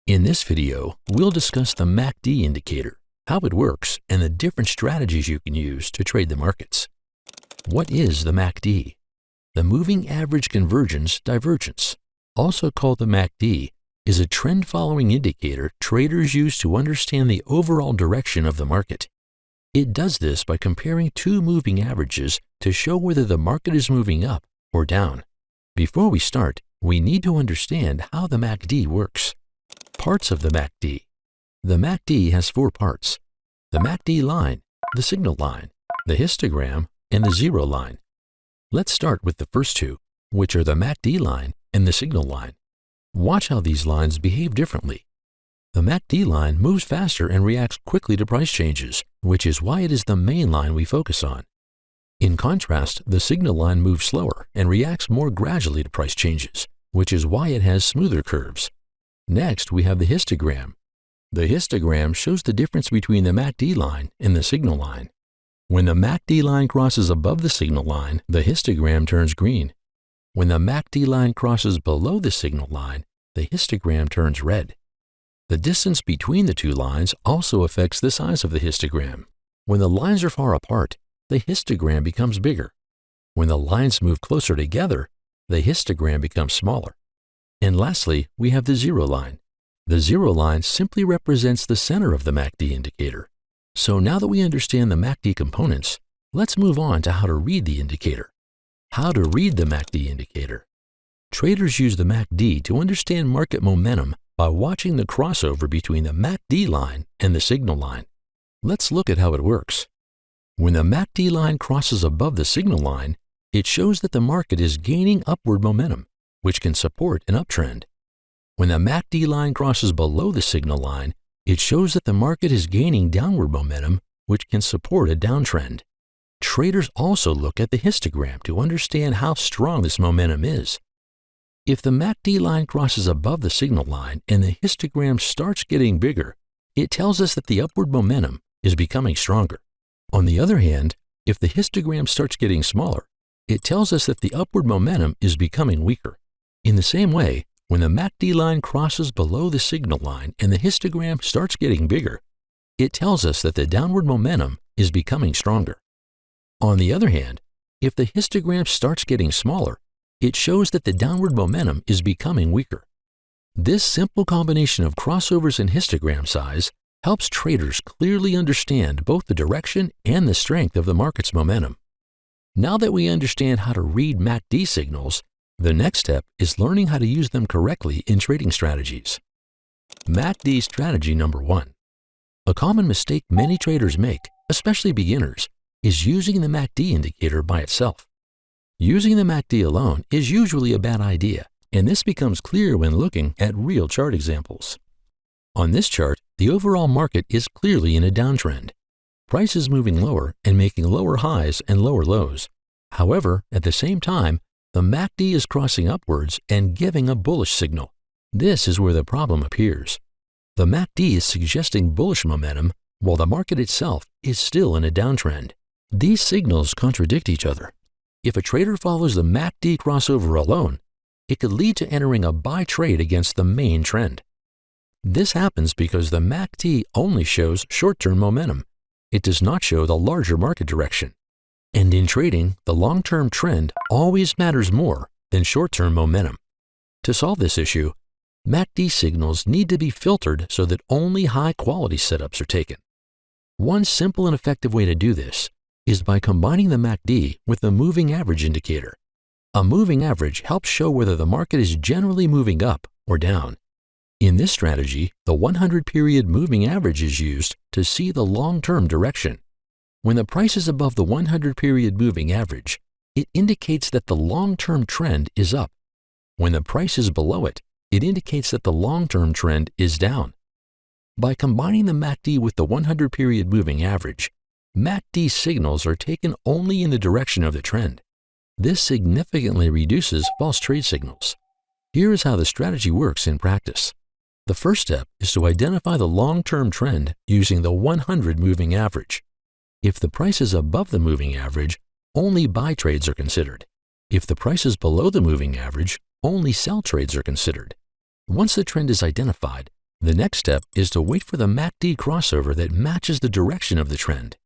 In this video, we'll discuss the MACD indicator, how it works, and the different strategies you can use to trade the markets. What is the MACD? The Moving Average Convergence Divergence, also called the MACD, is a trend-following indicator traders use to understand the overall direction of the market. It does this by comparing two moving averages to show whether the market is moving up or down. Before we start, we need to understand how the MACD works. Parts of the MACD. The MACD has four parts: the MACD line, the signal line, the histogram, and the zero line. Let's start with the first two, which are the MACD line and the signal line. Watch how these lines behave differently. The MACD line moves faster and reacts quickly to price changes, which is why it is the main line we focus on. In contrast, the signal line moves slower and reacts more gradually to price changes, which is why it has smoother curves. Next, we have the histogram. The histogram shows the difference between the MACD line and the signal line. When the MACD line crosses above the signal line, the histogram turns green. When the MACD line crosses below the signal line, the histogram turns red. The distance between the two lines also affects the size of the histogram. When the lines are far apart, the histogram becomes bigger. When the lines move closer together, the histogram becomes smaller. And lastly, we have the zero line. The zero line simply represents the center of the MACD indicator. So now that we understand the MACD components, let's move on to how to read the indicator. How to read the MACD indicator. Traders use the MACD to understand market momentum by watching the crossover between the MACD line and the signal line. Let's look at how it works. When the MACD line crosses above the signal line, it shows that the market is gaining upward momentum, which can support an uptrend. When the MACD line crosses below the signal line, it shows that the market is gaining downward momentum, which can support a downtrend. Traders also look at the histogram to understand how strong this momentum is. If the MACD line crosses above the signal line and the histogram starts getting bigger, it tells us that the upward momentum is becoming stronger. On the other hand, if the histogram starts getting smaller, it tells us that the upward momentum is becoming weaker. In the same way, when the MACD line crosses below the signal line and the histogram starts getting bigger, it tells us that the downward momentum is becoming stronger. On the other hand, if the histogram starts getting smaller, it shows that the downward momentum is becoming weaker. This simple combination of crossovers and histogram size helps traders clearly understand both the direction and the strength of the market's momentum. Now that we understand how to read MACD signals, the next step is learning how to use them correctly in trading strategies. MACD strategy number 1. A common mistake many traders make, especially beginners, is using the MACD indicator by itself. Using the MACD alone is usually a bad idea, and this becomes clear when looking at real chart examples. On this chart, the overall market is clearly in a downtrend. Price is moving lower and making lower highs and lower lows. However, at the same time, the MACD is crossing upwards and giving a bullish signal. This is where the problem appears. The MACD is suggesting bullish momentum, while the market itself is still in a downtrend. These signals contradict each other. If a trader follows the MACD crossover alone, it could lead to entering a buy trade against the main trend. This happens because the MACD only shows short-term momentum. It does not show the larger market direction. And in trading, the long-term trend always matters more than short-term momentum. To solve this issue, MACD signals need to be filtered so that only high-quality setups are taken. One simple and effective way to do this is by combining the MACD with the moving average indicator. A moving average helps show whether the market is generally moving up or down. In this strategy, the 100-period moving average is used to see the long-term direction. When the price is above the 100-period moving average, it indicates that the long-term trend is up. When the price is below it, it indicates that the long-term trend is down. By combining the MACD with the 100-period moving average, MACD signals are taken only in the direction of the trend. This significantly reduces false trade signals. Here is how the strategy works in practice. The first step is to identify the long-term trend using the 100 moving average. If the price is above the moving average, only buy trades are considered. If the price is below the moving average, only sell trades are considered. Once the trend is identified, The next step is to wait for the MACD crossover that matches the direction of the trend.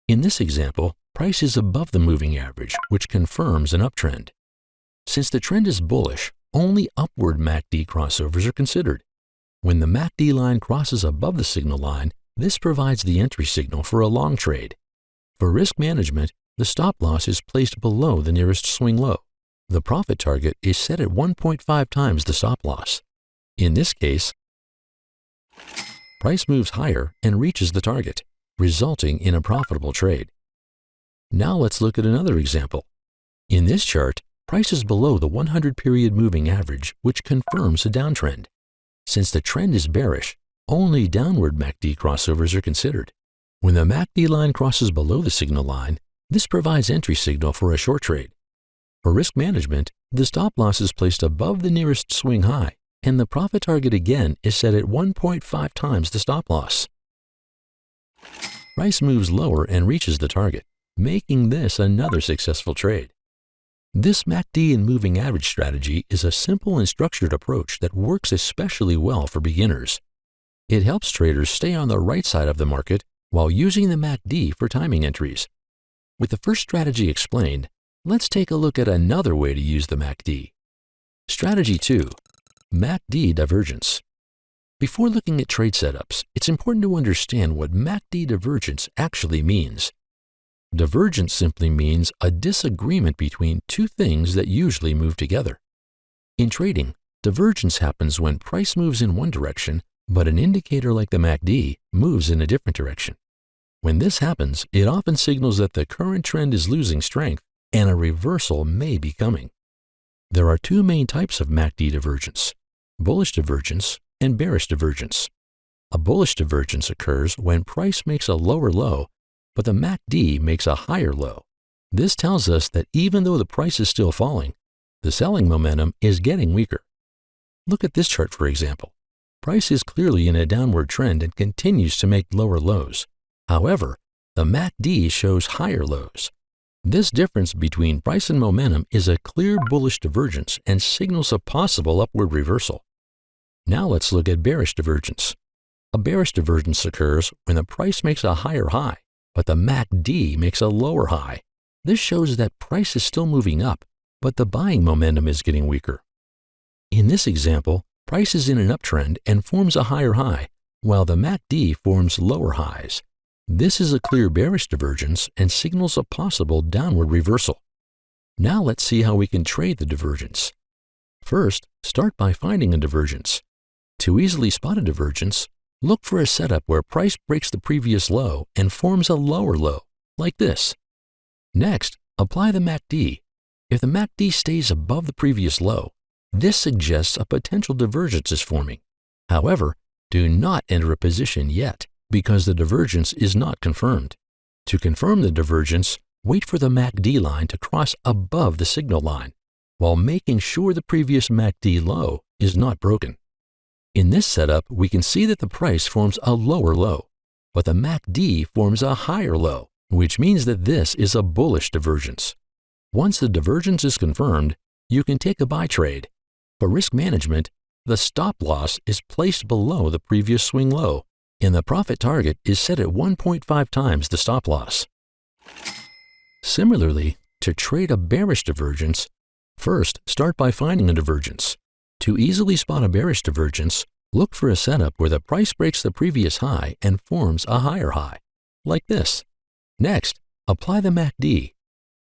In this example, price is above the moving average, which confirms an uptrend. Since the trend is bullish, only upward MACD crossovers are considered. When the MACD line crosses above the signal line, this provides the entry signal for a long trade. For risk management, the stop loss is placed below the nearest swing low. The profit target is set at 1.5 times the stop loss. In this case, price moves higher and reaches the target, resulting in a profitable trade. Now let's look at another example. In this chart, price is below the 100-period moving average, which confirms a downtrend. Since the trend is bearish, only downward MACD crossovers are considered. When the MACD line crosses below the signal line, this provides entry signal for a short trade. For risk management, the stop loss is placed above the nearest swing high, and the profit target again is set at 1.5 times the stop loss. Price moves lower and reaches the target, making this another successful trade. This MACD and moving average strategy is a simple and structured approach that works especially well for beginners. It helps traders stay on the right side of the market while using the MACD for timing entries. With the first strategy explained, let's take a look at another way to use the MACD. Strategy 2. MACD Divergence. Before looking at trade setups, it's important to understand what MACD divergence actually means. Divergence simply means a disagreement between two things that usually move together. In trading, divergence happens when price moves in one direction, but an indicator like the MACD moves in a different direction. When this happens, it often signals that the current trend is losing strength and a reversal may be coming. There are two main types of MACD divergence: bullish divergence and bearish divergence. A bullish divergence occurs when price makes a lower low, but the MACD makes a higher low. This tells us that even though the price is still falling, the selling momentum is getting weaker. Look at this chart, for example. Price is clearly in a downward trend and continues to make lower lows. However, the MACD shows higher lows. This difference between price and momentum is a clear bullish divergence and signals a possible upward reversal. Now let's look at bearish divergence. A bearish divergence occurs when the price makes a higher high, but the MACD makes a lower high. This shows that price is still moving up, but the buying momentum is getting weaker. In this example, price is in an uptrend and forms a higher high, while the MACD forms lower highs. This is a clear bearish divergence and signals a possible downward reversal. Now let's see how we can trade the divergence. First, start by finding a divergence. To easily spot a divergence, look for a setup where price breaks the previous low and forms a lower low, like this. Next, apply the MACD. If the MACD stays above the previous low, this suggests a potential divergence is forming. However, do not enter a position yet because the divergence is not confirmed. To confirm the divergence, wait for the MACD line to cross above the signal line, while making sure the previous MACD low is not broken. In this setup, we can see that the price forms a lower low, but the MACD forms a higher low, which means that this is a bullish divergence. Once the divergence is confirmed, you can take a buy trade. For risk management, the stop loss is placed below the previous swing low, and the profit target is set at 1.5 times the stop loss. Similarly, to trade a bearish divergence, first start by finding a divergence. To easily spot a bearish divergence, look for a setup where the price breaks the previous high and forms a higher high, like this. Next, apply the MACD.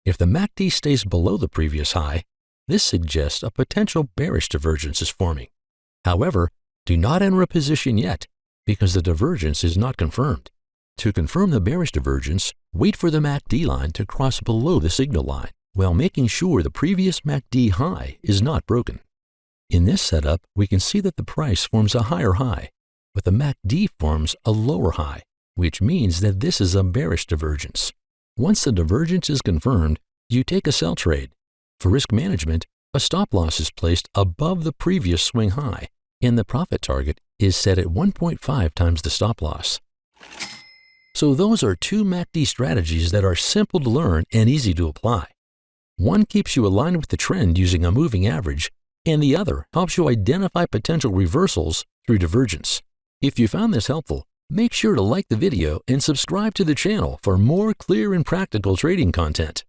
If the MACD stays below the previous high, this suggests a potential bearish divergence is forming. However, do not enter a position yet because the divergence is not confirmed. To confirm the bearish divergence, wait for the MACD line to cross below the signal line while making sure the previous MACD high is not broken. In this setup, we can see that the price forms a higher high, but the MACD forms a lower high, which means that this is a bearish divergence. Once the divergence is confirmed, you take a sell trade. For risk management, a stop loss is placed above the previous swing high, and the profit target is set at 1.5 times the stop loss. So those are two MACD strategies that are simple to learn and easy to apply. One keeps you aligned with the trend using a moving average, and the other helps you identify potential reversals through divergence. If you found this helpful, make sure to like the video and subscribe to the channel for more clear and practical trading content.